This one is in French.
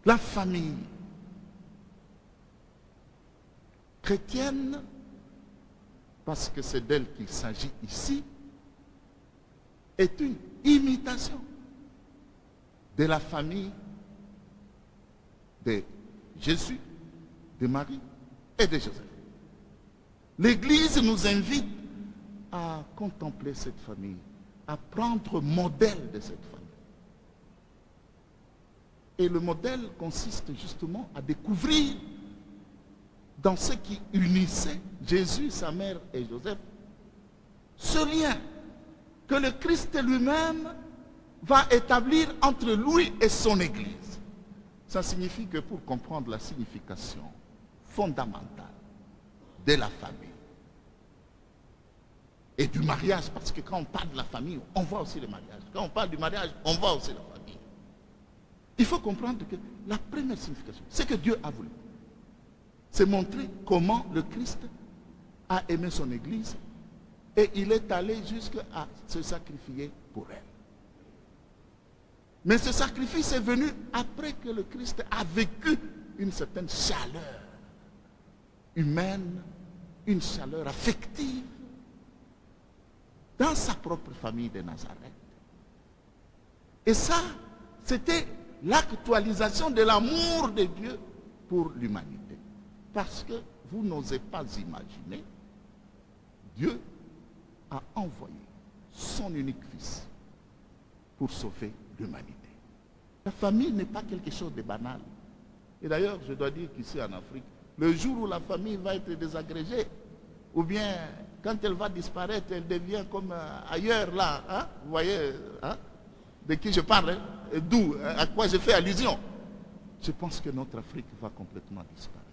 La famille chrétienne, parce que c'est d'elle qu'il s'agit ici, est une imitation de la famille de Jésus, de Marie et de Joseph. L'Église nous invite à contempler cette famille, à prendre modèle de cette famille. Et le modèle consiste justement à découvrir dans ce qui unissait Jésus, sa mère et Joseph, ce lien que le Christ lui-même va établir entre lui et son Église. Ça signifie que pour comprendre la signification fondamentale de la famille et du mariage, parce que quand on parle de la famille, on voit aussi le mariage. Quand on parle du mariage, on voit aussi la famille. Il faut comprendre que la première signification, c'est que Dieu a voulu. C'est montrer comment le Christ a aimé son Église et il est allé jusqu'à se sacrifier pour elle. Mais ce sacrifice est venu après que le Christ a vécu une certaine chaleur humaine, une chaleur affective dans sa propre famille de Nazareth. Et ça, c'était l'actualisation de l'amour de Dieu pour l'humanité. Parce que vous n'osez pas imaginer, Dieu a envoyé son unique fils pour sauver l'humanité. La famille n'est pas quelque chose de banal. Et d'ailleurs, je dois dire qu'ici en Afrique, le jour où la famille va être désagrégée, ou bien quand elle va disparaître, elle devient comme ailleurs là, hein? Vous voyez hein? De qui je parle, hein? D'où, à quoi je fais allusion. Je pense que notre Afrique va complètement disparaître.